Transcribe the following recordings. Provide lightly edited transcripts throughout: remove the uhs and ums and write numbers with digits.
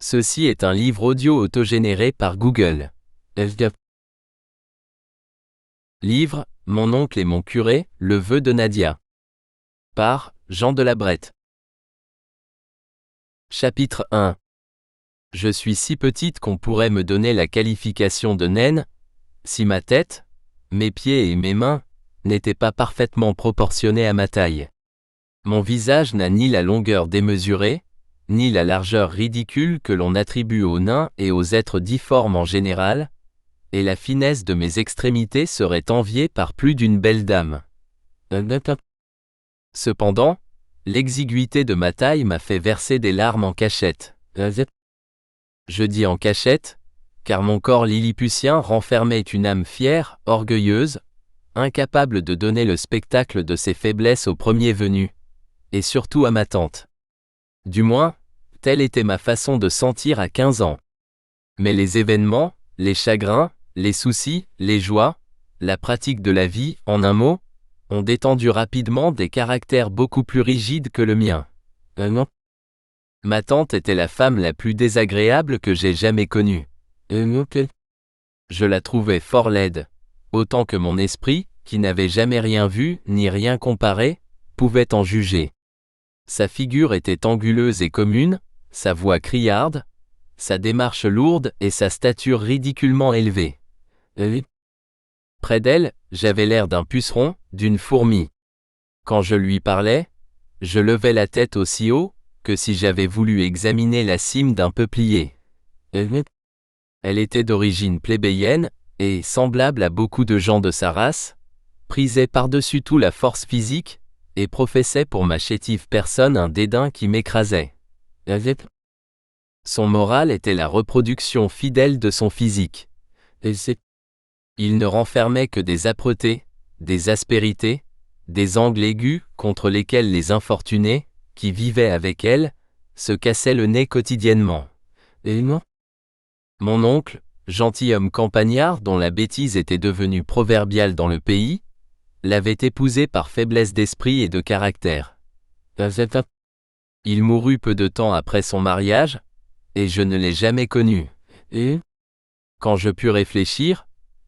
Ceci est un livre audio autogénéré par Google. Livre, Mon oncle et mon curé, le vœu de Nadia. Par Jean de la Brette. Chapitre 1. Je suis si petite qu'on pourrait me donner la qualification de naine, si ma tête, mes pieds et mes mains n'étaient pas parfaitement proportionnés à ma taille. Mon visage n'a ni la longueur démesurée, ni la largeur ridicule que l'on attribue aux nains et aux êtres difformes en général, et la finesse de mes extrémités serait enviée par plus d'une belle dame. Cependant, l'exiguïté de ma taille m'a fait verser des larmes en cachette. Je dis en cachette, car mon corps lilliputien renfermait une âme fière, orgueilleuse, incapable de donner le spectacle de ses faiblesses au premier venu, et surtout à ma tante. Du moins, telle était ma façon de sentir à 15 ans. Mais les événements, les chagrins, les soucis, les joies, la pratique de la vie, en un mot, ont détendu rapidement des caractères beaucoup plus rigides que le mien. Ma tante était la femme la plus désagréable que j'ai jamais connue. Je la trouvais fort laide, autant que mon esprit, qui n'avait jamais rien vu ni rien comparé, pouvait en juger. Sa figure était anguleuse et commune, sa voix criarde, sa démarche lourde et sa stature ridiculement élevée. Près d'elle, j'avais l'air d'un puceron, d'une fourmi. Quand je lui parlais, je levais la tête aussi haut que si j'avais voulu examiner la cime d'un peuplier. Elle était d'origine plébéienne et, semblable à beaucoup de gens de sa race, prisait par-dessus tout la force physique et professait pour ma chétive personne un dédain qui m'écrasait. Son moral était la reproduction fidèle de son physique. Il ne renfermait que des âpretés, des aspérités, des angles aigus contre lesquels les infortunés, qui vivaient avec elle, se cassaient le nez quotidiennement. Mon oncle, gentilhomme campagnard dont la bêtise était devenue proverbiale dans le pays, l'avait épousée par faiblesse d'esprit et de caractère. Il mourut peu de temps après son mariage, et je ne l'ai jamais connu. Quand je pus réfléchir,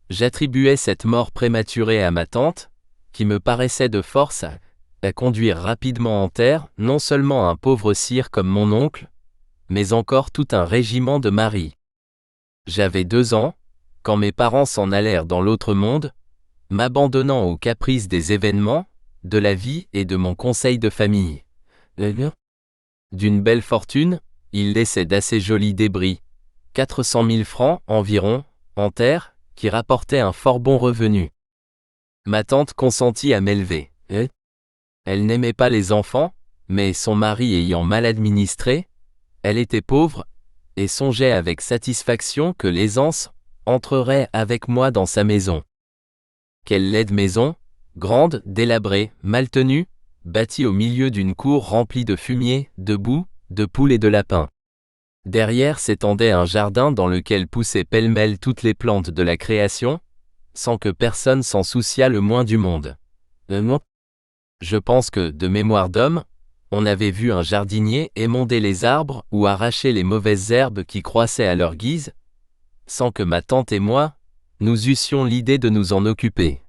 j'attribuais cette mort prématurée à ma tante, qui me paraissait de force à conduire rapidement en terre non seulement un pauvre sire comme mon oncle, mais encore tout un régiment de maris. J'avais 2 ans, quand mes parents s'en allèrent dans l'autre monde, m'abandonnant aux caprices des événements, de la vie et de mon conseil de famille. D'une belle fortune, il laissait d'assez jolis débris, 400 000 francs environ, en terre, qui rapportaient un fort bon revenu. Ma tante consentit à m'élever. Elle n'aimait pas les enfants, mais son mari ayant mal administré, elle était pauvre, et songeait avec satisfaction que l'aisance entrerait avec moi dans sa maison. Quelle laide maison, grande, délabrée, mal tenue, bâtie au milieu d'une cour remplie de fumier, de boue, de poules et de lapins. Derrière s'étendait un jardin dans lequel poussaient pêle-mêle toutes les plantes de la création, sans que personne s'en souciât le moins du monde. Je pense que, de mémoire d'homme, on avait vu un jardinier émonder les arbres ou arracher les mauvaises herbes qui croissaient à leur guise, sans que ma tante et moi, nous eussions l'idée de nous en occuper.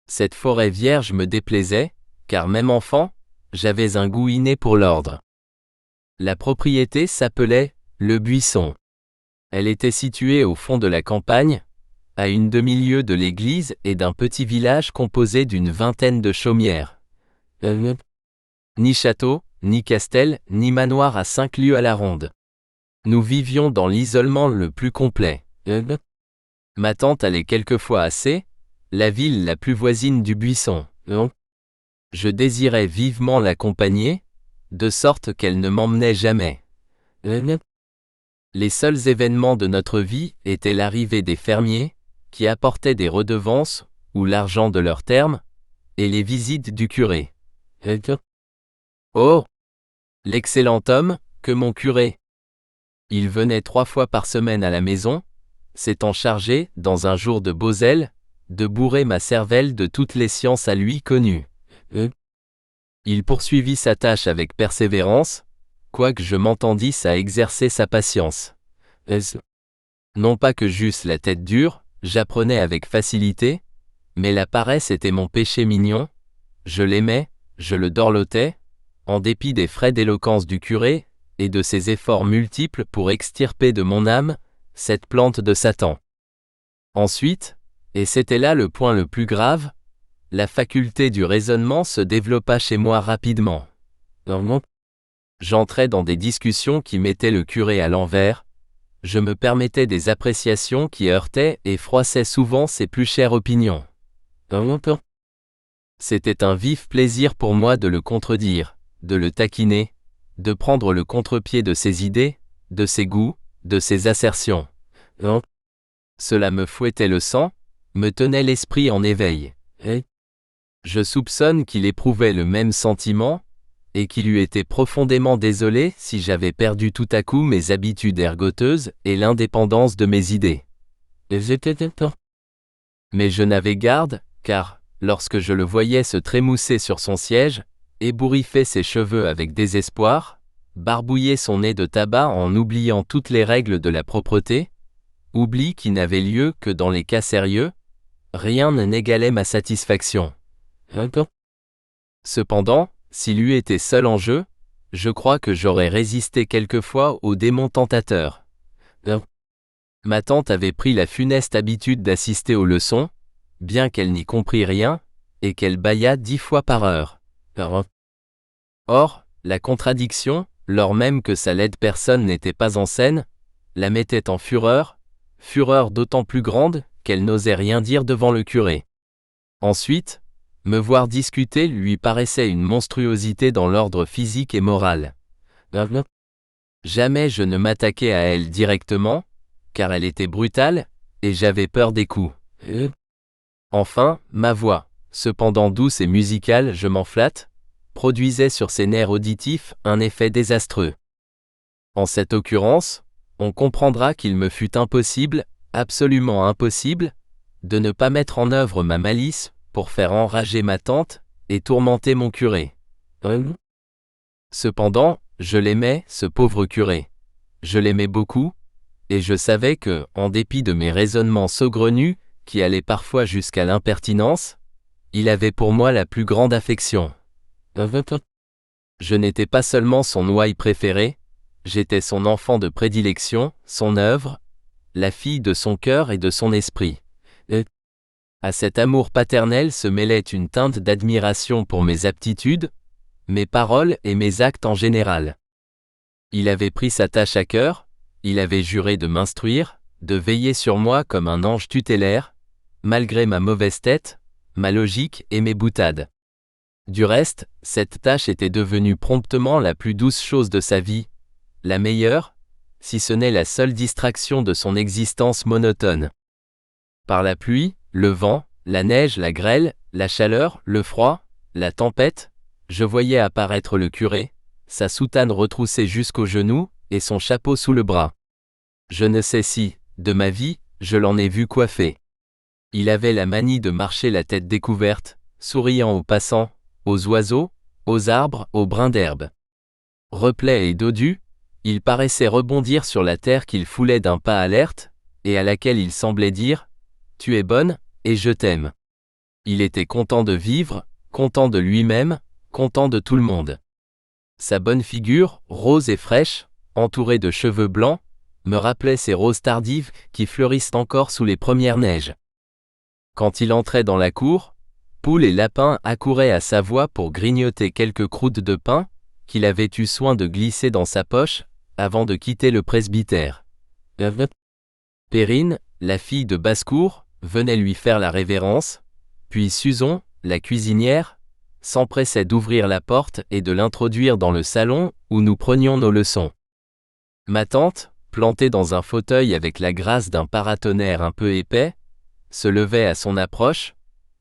Cette forêt vierge me déplaisait, car même enfant, j'avais un goût inné pour l'ordre. La propriété s'appelait Le Buisson. Elle était située au fond de la campagne, à une demi-lieue de l'église et d'un petit village composé d'une vingtaine de chaumières. Ni château, ni castel, ni manoir à 5 lieues à la ronde. Nous vivions dans l'isolement le plus complet. Ma tante allait quelquefois à C, la ville la plus voisine du Buisson. Je désirais vivement l'accompagner, de sorte qu'elle ne m'emmenait jamais. Les seuls événements de notre vie étaient l'arrivée des fermiers, qui apportaient des redevances, ou l'argent de leurs termes, et les visites du curé. Oh! L'excellent homme, que mon curé! Il venait 3 fois par semaine à la maison, s'étant chargé, dans un jour de beaux ailes, de bourrer ma cervelle de toutes les sciences à lui connues. Il poursuivit sa tâche avec persévérance, quoique je m'entendisse à exercer sa patience. Non pas que j'eusse la tête dure, j'apprenais avec facilité, mais la paresse était mon péché mignon, je l'aimais, je le dorlotais, en dépit des frais d'éloquence du curé, et de ses efforts multiples pour extirper de mon âme cette plante de Satan. Ensuite, et c'était là le point le plus grave, la faculté du raisonnement se développa chez moi rapidement. J'entrais dans des discussions qui mettaient le curé à l'envers, je me permettais des appréciations qui heurtaient et froissaient souvent ses plus chères opinions. C'était un vif plaisir pour moi de le contredire, de le taquiner, de prendre le contre-pied de ses idées, de ses goûts, de ses assertions. Cela me fouettait le sang, me tenait l'esprit en éveil. Je soupçonne qu'il éprouvait le même sentiment, et qu'il eût été profondément désolé si j'avais perdu tout à coup mes habitudes ergoteuses et l'indépendance de mes idées. Mais je n'avais garde, car, lorsque je le voyais se trémousser sur son siège, ébouriffer ses cheveux avec désespoir, barbouiller son nez de tabac en oubliant toutes les règles de la propreté, oubli qui n'avait lieu que dans les cas sérieux, rien n'égalait ma satisfaction. Cependant, s'il eût été seul en jeu, je crois que j'aurais résisté quelquefois au démon tentateur. Ma tante avait pris la funeste habitude d'assister aux leçons, bien qu'elle n'y comprît rien, et qu'elle bâillât 10 fois par heure. Or, la contradiction, lors même que sa laide personne n'était pas en scène, la mettait en fureur, fureur d'autant plus grande qu'elle n'osait rien dire devant le curé. Ensuite, me voir discuter lui paraissait une monstruosité dans l'ordre physique et moral. Jamais je ne m'attaquais à elle directement, car elle était brutale, et j'avais peur des coups. Enfin, ma voix, cependant douce et musicale, je m'en flatte, produisait sur ses nerfs auditifs un effet désastreux. En cette occurrence, on comprendra qu'il me fut impossible, absolument impossible, de ne pas mettre en œuvre ma malice pour faire enrager ma tante et tourmenter mon curé. Cependant, je l'aimais, ce pauvre curé. Je l'aimais beaucoup, et je savais que, en dépit de mes raisonnements saugrenus, qui allaient parfois jusqu'à l'impertinence, il avait pour moi la plus grande affection. Je n'étais pas seulement son ouaille préférée, j'étais son enfant de prédilection, son œuvre, la fille de son cœur et de son esprit. À cet amour paternel se mêlait une teinte d'admiration pour mes aptitudes, mes paroles et mes actes en général. Il avait pris sa tâche à cœur, il avait juré de m'instruire, de veiller sur moi comme un ange tutélaire, malgré ma mauvaise tête, ma logique et mes boutades. Du reste, cette tâche était devenue promptement la plus douce chose de sa vie, la meilleure, si ce n'est la seule distraction de son existence monotone. Par la pluie, le vent, la neige, la grêle, la chaleur, le froid, la tempête, je voyais apparaître le curé, sa soutane retroussée jusqu'aux genoux, et son chapeau sous le bras. Je ne sais si, de ma vie, je l'en ai vu coiffé. Il avait la manie de marcher la tête découverte, souriant aux passants, aux oiseaux, aux arbres, aux brins d'herbe. Replet et dodu, il paraissait rebondir sur la terre qu'il foulait d'un pas alerte, et à laquelle il semblait dire « Tu es bonne, et je t'aime ». Il était content de vivre, content de lui-même, content de tout le monde. Sa bonne figure, rose et fraîche, entourée de cheveux blancs, me rappelait ces roses tardives qui fleurissent encore sous les premières neiges. Quand il entrait dans la cour, poules et lapins accouraient à sa voix pour grignoter quelques croûtes de pain qu'il avait eu soin de glisser dans sa poche avant de quitter le presbytère. Perrine, la fille de basse-cour, venait lui faire la révérence, puis Suzon, la cuisinière, s'empressait d'ouvrir la porte et de l'introduire dans le salon où nous prenions nos leçons. Ma tante, plantée dans un fauteuil avec la grâce d'un paratonnerre un peu épais, se levait à son approche,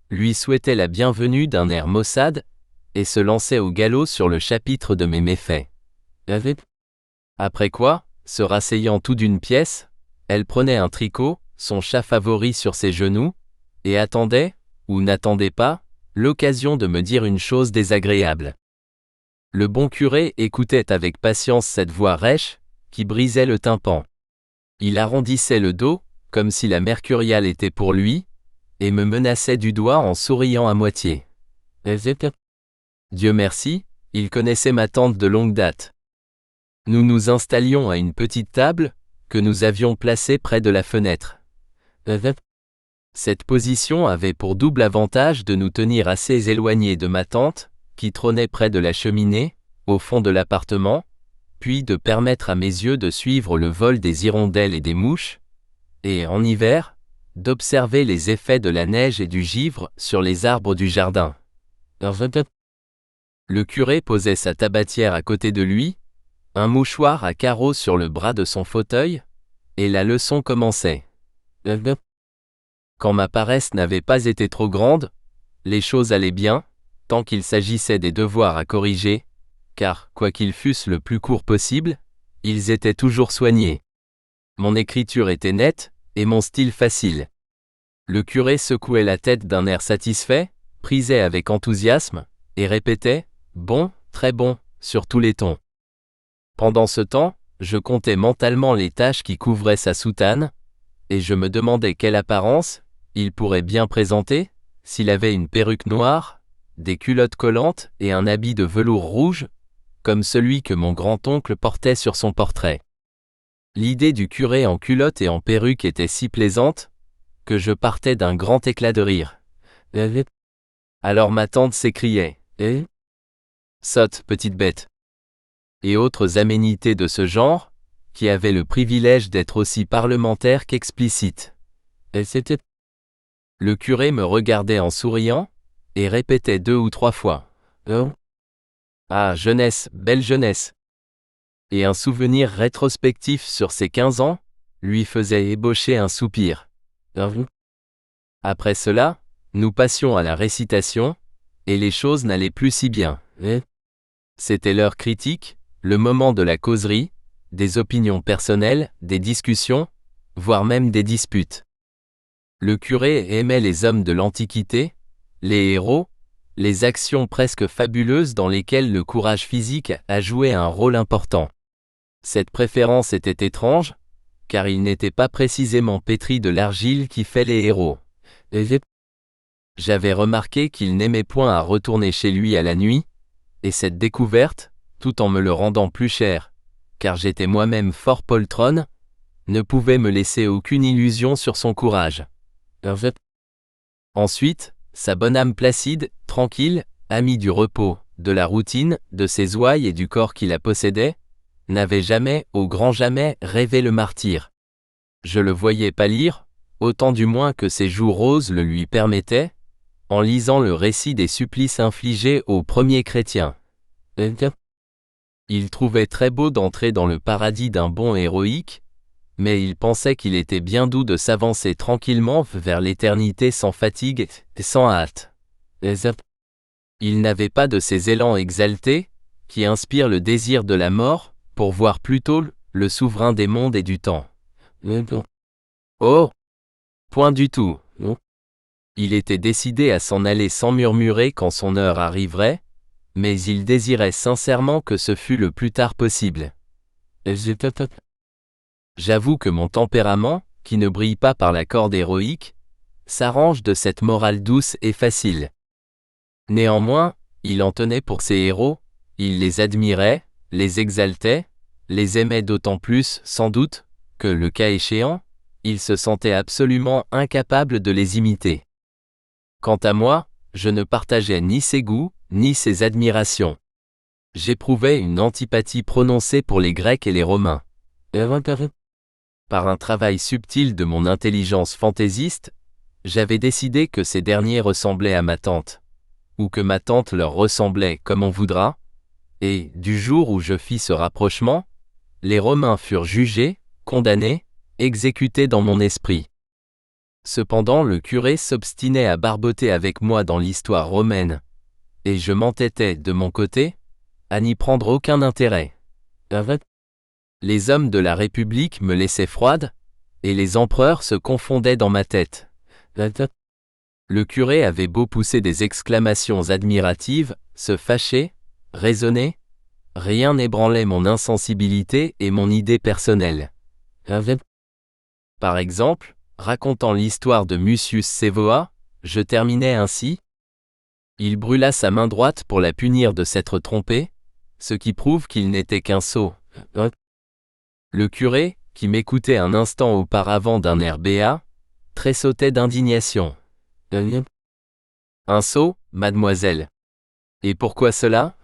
lui souhaitait la bienvenue d'un air maussade, et se lançait au galop sur le chapitre de mes méfaits. Après quoi, se rasseyant tout d'une pièce, elle prenait un tricot, son chat favori sur ses genoux, et attendait, ou n'attendait pas, l'occasion de me dire une chose désagréable. Le bon curé écoutait avec patience cette voix rêche, qui brisait le tympan. Il arrondissait le dos, comme si la mercuriale était pour lui, et me menaçait du doigt en souriant à moitié. Dieu merci, il connaissait ma tante de longue date. Nous nous installions à une petite table, que nous avions placée près de la fenêtre. Cette position avait pour double avantage de nous tenir assez éloignés de ma tante, qui trônait près de la cheminée, au fond de l'appartement, puis de permettre à mes yeux de suivre le vol des hirondelles et des mouches, et, en hiver, d'observer les effets de la neige et du givre sur les arbres du jardin. Le curé posait sa tabatière à côté de lui, un mouchoir à carreaux sur le bras de son fauteuil, et la leçon commençait. Quand ma paresse n'avait pas été trop grande, les choses allaient bien, tant qu'il s'agissait des devoirs à corriger, car, quoiqu'ils fussent le plus courts possible, ils étaient toujours soignés. Mon écriture était nette, et mon style facile. Le curé secouait la tête d'un air satisfait, prisait avec enthousiasme, et répétait « Bon, très bon », sur tous les tons. Pendant ce temps, je comptais mentalement les taches qui couvraient sa soutane, et je me demandais quelle apparence il pourrait bien présenter, s'il avait une perruque noire, des culottes collantes et un habit de velours rouge, comme celui que mon grand-oncle portait sur son portrait. L'idée du curé en culotte et en perruque était si plaisante, que je partais d'un grand éclat de rire. Alors ma tante s'écriait « Eh ? Sotte, petite bête !» et autres aménités de ce genre, qui avaient le privilège d'être aussi parlementaires qu'explicites. Le curé me regardait en souriant, et répétait 2 ou 3 fois « Oh ! Ah, jeunesse, belle jeunesse !» Et un souvenir rétrospectif sur ses 15 ans, lui faisait ébaucher un soupir. Après cela, nous passions à la récitation, et les choses n'allaient plus si bien. C'était l'heure critique, le moment de la causerie, des opinions personnelles, des discussions, voire même des disputes. Le curé aimait les hommes de l'Antiquité, les héros, les actions presque fabuleuses dans lesquelles le courage physique a joué un rôle important. Cette préférence était étrange, car il n'était pas précisément pétri de l'argile qui fait les héros. J'avais remarqué qu'il n'aimait point à retourner chez lui à la nuit, et cette découverte, tout en me le rendant plus cher, car j'étais moi-même fort poltronne, ne pouvait me laisser aucune illusion sur son courage. Ensuite, sa bonne âme placide, tranquille, amie du repos, de la routine, de ses ouailles et du corps qui la possédait, n'avait jamais, au grand jamais, rêvé le martyre. Je le voyais pâlir, autant du moins que ses joues roses le lui permettaient, en lisant le récit des supplices infligés aux premiers chrétiens. Il trouvait très beau d'entrer dans le paradis d'un bond héroïque, mais il pensait qu'il était bien doux de s'avancer tranquillement vers l'éternité sans fatigue et sans hâte. Il n'avait pas de ces élans exaltés, qui inspirent le désir de la mort, pour voir plutôt le souverain des mondes et du temps. Oh ! Point du tout. Il était décidé à s'en aller sans murmurer quand son heure arriverait, mais il désirait sincèrement que ce fût le plus tard possible. J'avoue que mon tempérament, qui ne brille pas par la corde héroïque, s'arrange de cette morale douce et facile. Néanmoins, il en tenait pour ses héros, il les admirait, les exaltait, les aimait d'autant plus, sans doute, que, le cas échéant, il se sentait absolument incapable de les imiter. Quant à moi, je ne partageais ni ses goûts, ni ses admirations. J'éprouvais une antipathie prononcée pour les Grecs et les Romains. Par un travail subtil de mon intelligence fantaisiste, j'avais décidé que ces derniers ressemblaient à ma tante, ou que ma tante leur ressemblait comme on voudra, et, du jour où je fis ce rapprochement, les Romains furent jugés, condamnés, exécutés dans mon esprit. Cependant le curé s'obstinait à barboter avec moi dans l'histoire romaine, et je m'entêtais, de mon côté, à n'y prendre aucun intérêt. Les hommes de la République me laissaient froide, et les empereurs se confondaient dans ma tête. Le curé avait beau pousser des exclamations admiratives, se fâcher, raisonner, rien n'ébranlait mon insensibilité et mon idée personnelle. Par exemple, racontant l'histoire de Mucius Scevoa, je terminais ainsi. Il brûla sa main droite pour la punir de s'être trompé, ce qui prouve qu'il n'était qu'un sot. Le curé, qui m'écoutait un instant auparavant d'un air béat, tressautait d'indignation. Un sot, mademoiselle. Et pourquoi cela?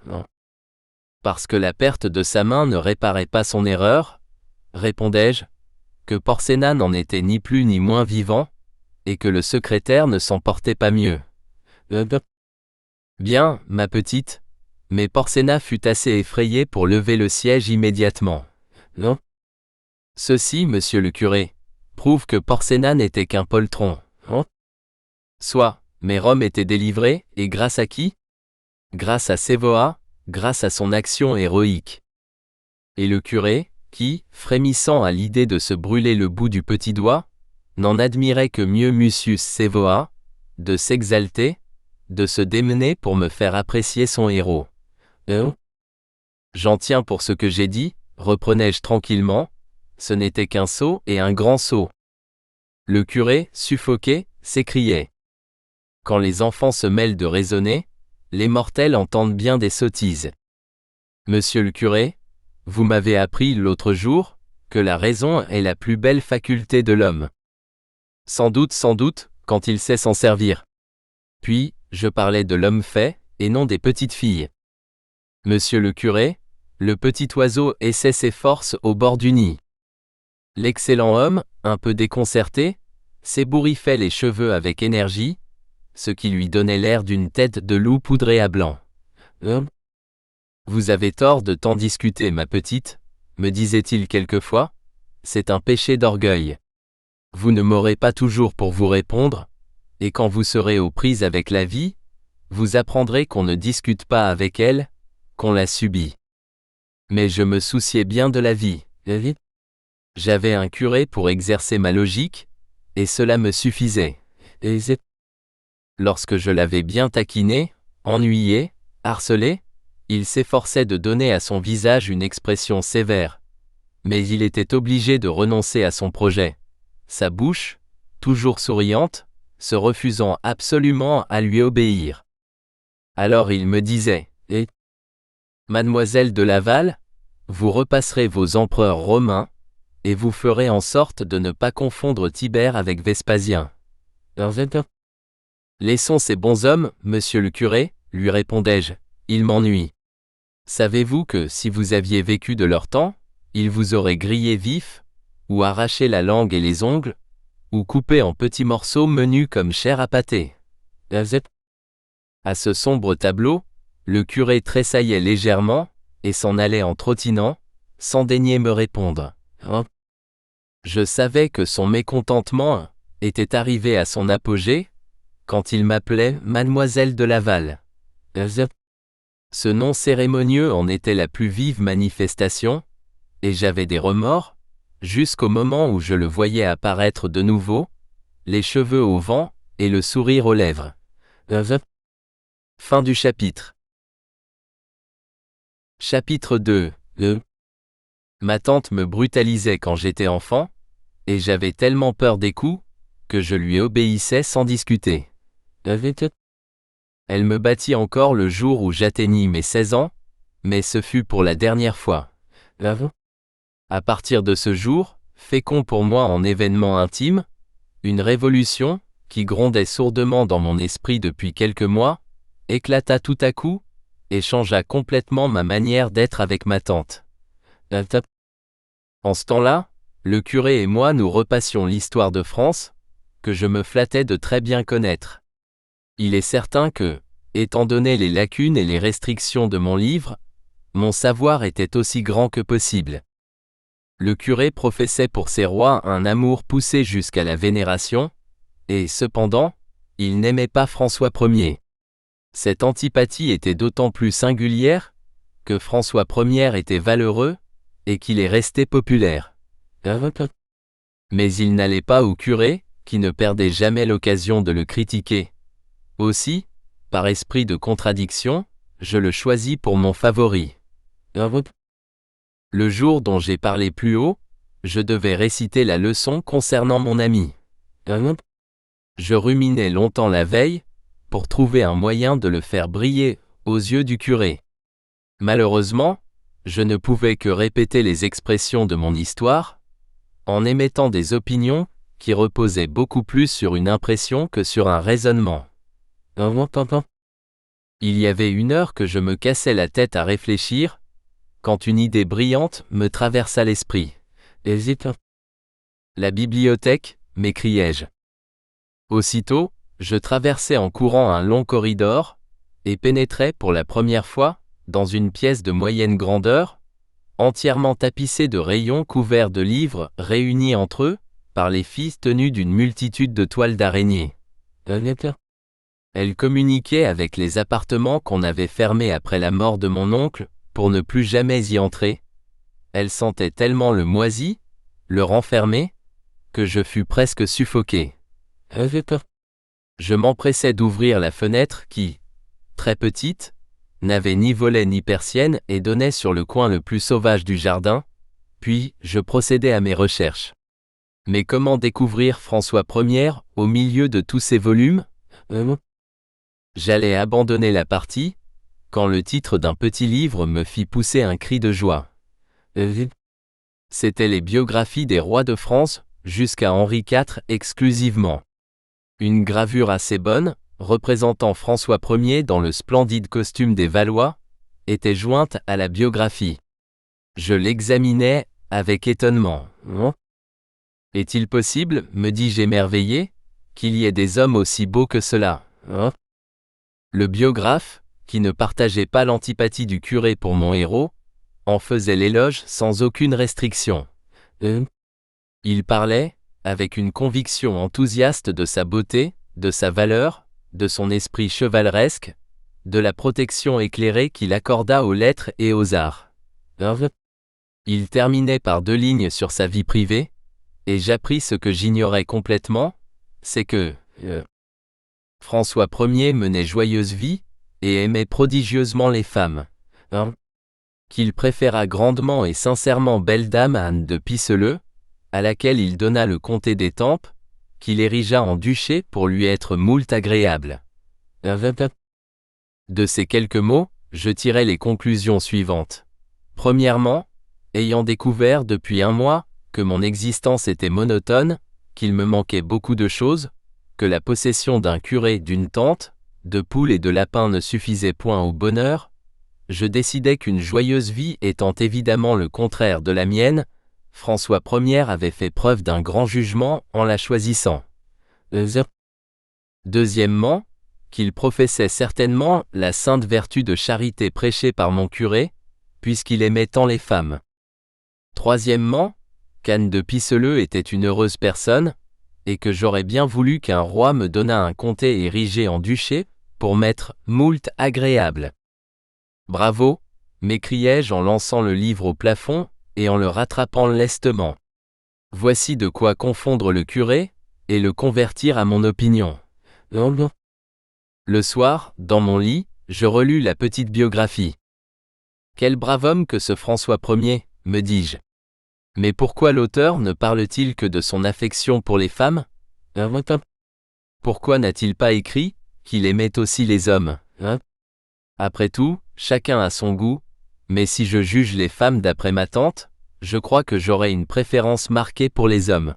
Parce que la perte de sa main ne réparait pas son erreur, répondais-je, que Porcena n'en était ni plus ni moins vivant, et que le secrétaire ne s'en portait pas mieux. Bien, ma petite, mais Porcena fut assez effrayé pour lever le siège immédiatement. Non? Ceci, monsieur le curé, prouve que Porcena n'était qu'un poltron. Soit, mais Rome était délivrée, et grâce à qui? Grâce à Scevoa, grâce à son action héroïque. Et le curé, qui, frémissant à l'idée de se brûler le bout du petit doigt, n'en admirait que mieux Mucius Scevoa, de s'exalter, de se démener pour me faire apprécier son héros. J'en tiens pour ce que j'ai dit, reprenais-je tranquillement, ce n'était qu'un sot et un grand sot. Le curé, suffoqué, s'écriait. Quand les enfants se mêlent de raisonner, les mortels entendent bien des sottises. Monsieur le curé, vous m'avez appris l'autre jour, que la raison est la plus belle faculté de l'homme. Sans doute, quand il sait s'en servir. Puis, je parlais de l'homme fait, et non des petites filles. Monsieur le curé, le petit oiseau essaie ses forces au bord du nid. L'excellent homme, un peu déconcerté, s'ébouriffait les cheveux avec énergie, ce qui lui donnait l'air d'une tête de loup poudrée à blanc. Vous avez tort de tant discuter, ma petite, me disait-il quelquefois, c'est un péché d'orgueil. Vous ne m'aurez pas toujours pour vous répondre, et quand vous serez aux prises avec la vie, vous apprendrez qu'on ne discute pas avec elle, qu'on la subit. Mais je me souciais bien de la vie. J'avais un curé pour exercer ma logique, et cela me suffisait. Lorsque je l'avais bien taquiné, ennuyé, harcelé, il s'efforçait de donner à son visage une expression sévère. Mais il était obligé de renoncer à son projet. Sa bouche, toujours souriante, se refusant absolument à lui obéir. Alors il me disait, Mademoiselle de Laval, vous repasserez vos empereurs romains, et vous ferez en sorte de ne pas confondre Tibère avec Vespasien. Laissons ces bons hommes, monsieur le curé, lui répondais-je, ils m'ennuient. Savez-vous que si vous aviez vécu de leur temps, ils vous auraient grillé vif, ou arraché la langue et les ongles, ou coupé en petits morceaux menus comme chair à pâté. À ce sombre tableau, le curé tressaillait légèrement, et s'en allait en trottinant, sans daigner me répondre. Je savais que son mécontentement était arrivé à son apogée, quand il m'appelait Mademoiselle de Laval. Ce nom cérémonieux en était la plus vive manifestation, et j'avais des remords, jusqu'au moment où je le voyais apparaître de nouveau, les cheveux au vent, et le sourire aux lèvres. Fin du chapitre. Chapitre 2. Ma tante me brutalisait quand j'étais enfant, et j'avais tellement peur des coups, que je lui obéissais sans discuter. Elle me battit encore le jour où j'atteignis mes 16 ans, mais ce fut pour la dernière fois. À partir de ce jour, fécond pour moi en événements intimes, une révolution, qui grondait sourdement dans mon esprit depuis quelques mois, éclata tout à coup, et changea complètement ma manière d'être avec ma tante. En ce temps-là, le curé et moi nous repassions l'histoire de France, que je me flattais de très bien connaître. Il est certain que, étant donné les lacunes et les restrictions de mon livre, mon savoir était aussi grand que possible. Le curé professait pour ses rois un amour poussé jusqu'à la vénération, et cependant, il n'aimait pas François Ier. Cette antipathie était d'autant plus singulière, que François Ier était valeureux, et qu'il est resté populaire. Mais il n'allait pas au curé, qui ne perdait jamais l'occasion de le critiquer. Aussi, par esprit de contradiction, je le choisis pour mon favori. Le jour dont j'ai parlé plus haut, je devais réciter la leçon concernant mon ami. Je ruminais longtemps la veille, pour trouver un moyen de le faire briller aux yeux du curé. Malheureusement, je ne pouvais que répéter les expressions de mon histoire, en émettant des opinions qui reposaient beaucoup plus sur une impression que sur un raisonnement. Il y avait 1 heure que je me cassais la tête à réfléchir, quand une idée brillante me traversa l'esprit. La bibliothèque, m'écriai-je. Aussitôt, je traversai en courant un long corridor, et pénétrai pour la première fois dans une pièce de moyenne grandeur, entièrement tapissée de rayons couverts de livres réunis entre eux par les fils tenus d'une multitude de toiles d'araignée. Elle communiquait avec les appartements qu'on avait fermés après la mort de mon oncle, pour ne plus jamais y entrer. Elle sentait tellement le moisi, le renfermé, que je fus presque suffoqué. Je m'empressai d'ouvrir la fenêtre qui, très petite, n'avait ni volet ni persienne et donnait sur le coin le plus sauvage du jardin, puis je procédai à mes recherches. Mais comment découvrir François Ier au milieu de tous ces volumes? J'allais abandonner la partie, quand le titre d'un petit livre me fit pousser un cri de joie. C'étaient les biographies des rois de France, jusqu'à Henri IV exclusivement. Une gravure assez bonne, représentant François Ier dans le splendide costume des Valois, était jointe à la biographie. Je l'examinais avec étonnement. Est-il possible, me dis-je émerveillé, qu'il y ait des hommes aussi beaux que cela? Le biographe, qui ne partageait pas l'antipathie du curé pour mon héros, en faisait l'éloge sans aucune restriction. Il parlait, avec une conviction enthousiaste de sa beauté, de sa valeur, de son esprit chevaleresque, de la protection éclairée qu'il accorda aux lettres et aux arts. Il terminait par 2 lignes sur sa vie privée, et j'appris ce que j'ignorais complètement, c'est que François Ier menait joyeuse vie, et aimait prodigieusement les femmes. Qu'il préféra grandement et sincèrement belle dame à Anne de Pisseleu, à laquelle il donna le comté d'Étampes, qu'il érigea en duché pour lui être moult agréable. De ces quelques mots, je tirai les conclusions suivantes. Premièrement, ayant découvert depuis 1 mois que mon existence était monotone, qu'il me manquait beaucoup de choses, que la possession d'un curé, d'une tante, de poules et de lapins ne suffisait point au bonheur, je décidai qu'une joyeuse vie étant évidemment le contraire de la mienne, François Ier avait fait preuve d'un grand jugement en la choisissant. Deuxièmement, qu'il professait certainement la sainte vertu de charité prêchée par mon curé, puisqu'il aimait tant les femmes. Troisièmement, qu'Anne de Pisseleu était une heureuse personne, et que j'aurais bien voulu qu'un roi me donnât un comté érigé en duché, pour m'être moult agréable. Bravo, m'écriai-je en lançant le livre au plafond, et en le rattrapant lestement. Voici de quoi confondre le curé, et le convertir à mon opinion. Le soir, dans mon lit, je relus la petite biographie. Quel brave homme que ce François Ier, me dis-je. Mais pourquoi l'auteur ne parle-t-il que de son affection pour les femmes? Pourquoi n'a-t-il pas écrit qu'il aimait aussi les hommes? Après tout, chacun a son goût, mais si je juge les femmes d'après ma tante, je crois que j'aurais une préférence marquée pour les hommes.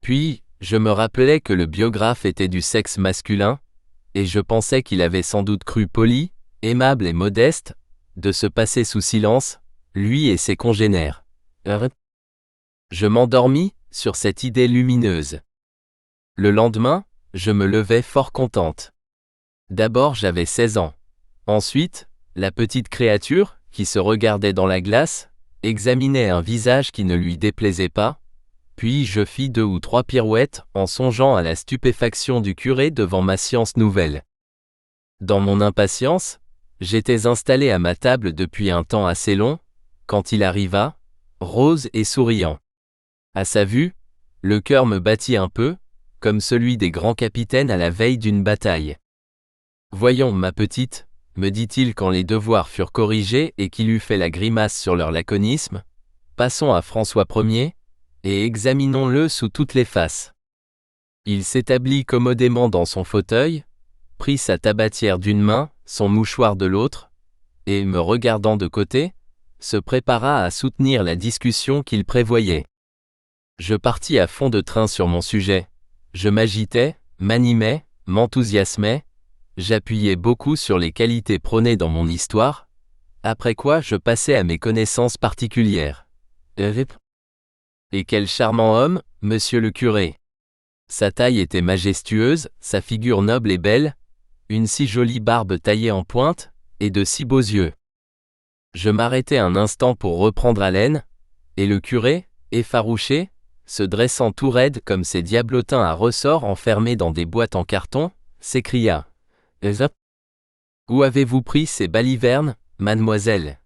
Puis, je me rappelais que le biographe était du sexe masculin, et je pensais qu'il avait sans doute cru poli, aimable et modeste, de se passer sous silence, lui et ses congénères. Je m'endormis sur cette idée lumineuse. Le lendemain, je me levai fort contente. D'abord j'avais 16 ans. Ensuite, la petite créature, qui se regardait dans la glace, examinait un visage qui ne lui déplaisait pas, puis je fis 2 ou 3 pirouettes en songeant à la stupéfaction du curé devant ma science nouvelle. Dans mon impatience, j'étais installé à ma table depuis un temps assez long, quand il arriva, rose et souriant. À sa vue, le cœur me battit un peu, comme celui des grands capitaines à la veille d'une bataille. « Voyons, ma petite, me dit-il quand les devoirs furent corrigés et qu'il eut fait la grimace sur leur laconisme, passons à François Ier, et examinons-le sous toutes les faces. Il s'établit commodément dans son fauteuil, prit sa tabatière d'une main, son mouchoir de l'autre, et, me regardant de côté, se prépara à soutenir la discussion qu'il prévoyait. Je partis à fond de train sur mon sujet. Je m'agitais, m'animais, m'enthousiasmais, j'appuyais beaucoup sur les qualités prônées dans mon histoire, après quoi je passais à mes connaissances particulières. Et quel charmant homme, monsieur le curé! Sa taille était majestueuse, sa figure noble et belle, une si jolie barbe taillée en pointe, et de si beaux yeux. Je m'arrêtai un instant pour reprendre haleine, et le curé, effarouché, se dressant tout raide comme ces diablotins à ressorts enfermés dans des boîtes en carton, s'écria. « Où avez-vous pris ces balivernes, mademoiselle ?»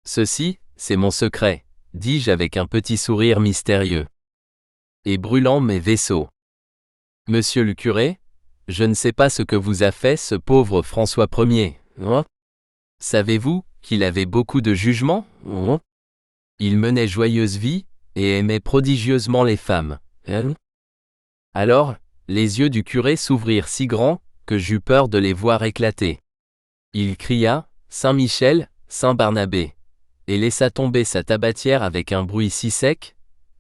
Ceci, c'est mon secret, dis-je avec un petit sourire mystérieux. Et brûlant mes vaisseaux. Monsieur le curé, je ne sais pas ce que vous a fait ce pauvre François Ier. Savez-vous qu'il avait beaucoup de jugement? Il menait joyeuse vie, et aimait prodigieusement les femmes. Alors, les yeux du curé s'ouvrirent si grands, que j'eus peur de les voir éclater. Il cria, Saint Michel, Saint Barnabé, et laissa tomber sa tabatière avec un bruit si sec,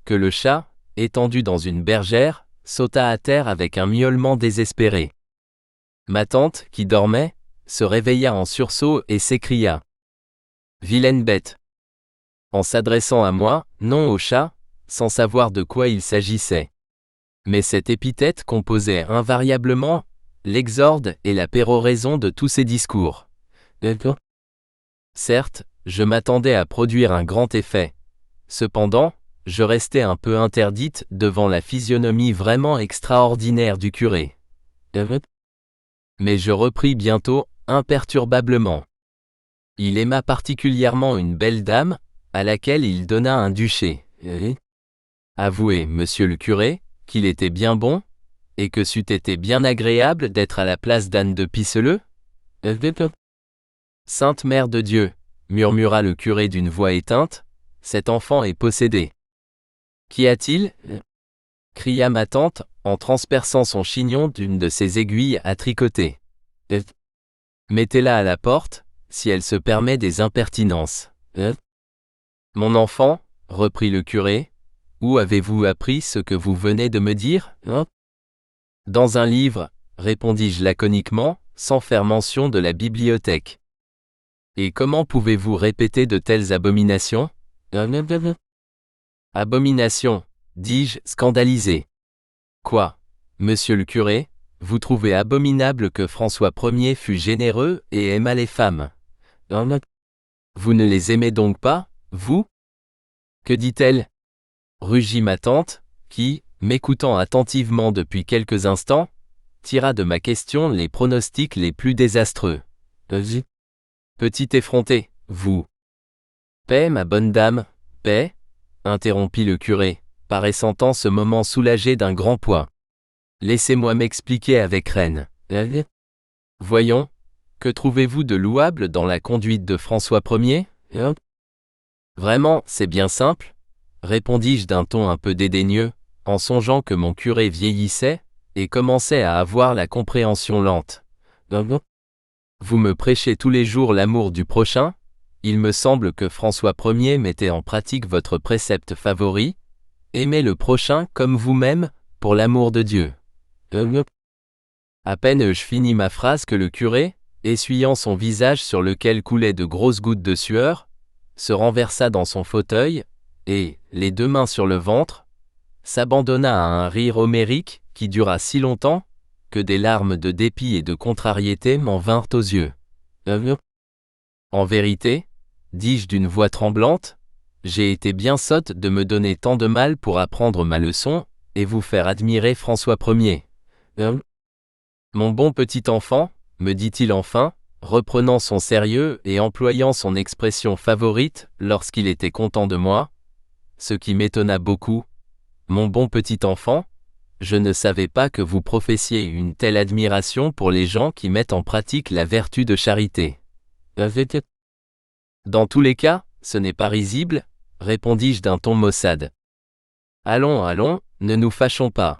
que le chat, étendu dans une bergère, sauta à terre avec un miaulement désespéré. Ma tante, qui dormait, se réveilla en sursaut et s'écria. Vilaine bête! En s'adressant à moi, non au chat, sans savoir de quoi il s'agissait. Mais cette épithète composait invariablement l'exorde et la péroraison de tous ses discours. Certes, je m'attendais à produire un grand effet. Cependant, je restais un peu interdite devant la physionomie vraiment extraordinaire du curé. Mais je repris bientôt, imperturbablement. Il aima particulièrement une belle dame, à laquelle il donna un duché. Avouez, monsieur le curé, qu'il était bien bon, et que c'eût été bien agréable d'être à la place d'Anne de Pisseleu. Sainte Mère de Dieu, murmura le curé d'une voix éteinte, cet enfant est possédé. Qu'y a-t-il? Cria ma tante, en transperçant son chignon d'une de ses aiguilles à tricoter. Mettez-la à la porte, si elle se permet des impertinences. Mon enfant, reprit le curé, où avez-vous appris ce que vous venez de me dire? Dans un livre, répondis-je laconiquement, sans faire mention de la bibliothèque. Et comment pouvez-vous répéter de telles abominations? Abominations, dis-je, scandalisé. Quoi, monsieur le curé, vous trouvez abominable que François Ier fût généreux et aimât les femmes? Vous ne les aimez donc pas, vous? Que dit-elle? Rugit ma tante, qui, m'écoutant attentivement depuis quelques instants, tira de ma question les pronostics les plus désastreux. Petit effronté, vous. Paix, ma bonne dame, paix, interrompit le curé, paraissant en ce moment soulagé d'un grand poids. Laissez-moi m'expliquer avec Reine. Voyons, que trouvez-vous de louable dans la conduite de François Ier? Vraiment, c'est bien simple, répondis-je d'un ton un peu dédaigneux, en songeant que mon curé vieillissait, et commençait à avoir la compréhension lente. Vous me prêchez tous les jours l'amour du prochain? Il me semble que François Ier mettait en pratique votre précepte favori, aimez le prochain comme vous-même, pour l'amour de Dieu. À peine ai-je fini ma phrase que le curé, essuyant son visage sur lequel coulaient de grosses gouttes de sueur, se renversa dans son fauteuil, et, les deux mains sur le ventre, s'abandonna à un rire homérique qui dura si longtemps, que des larmes de dépit et de contrariété m'en vinrent aux yeux. En vérité, dis-je d'une voix tremblante, j'ai été bien sotte de me donner tant de mal pour apprendre ma leçon, et vous faire admirer François Ier. Mon bon petit enfant, me dit-il enfin, reprenant son sérieux et employant son expression favorite lorsqu'il était content de moi, ce qui m'étonna beaucoup. Mon bon petit enfant, Je ne savais pas que vous professiez une telle admiration pour les gens qui mettent en pratique la vertu de charité. Dans tous les cas, ce n'est pas risible, répondis-je d'un ton maussade. Allons, allons, ne nous fâchons pas.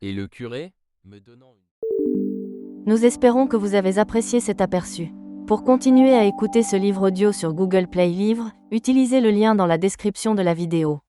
Et le curé, me donnant une... Nous espérons que vous avez apprécié cet aperçu. Pour continuer à écouter ce livre audio sur Google Play Livres, utilisez le lien dans la description de la vidéo.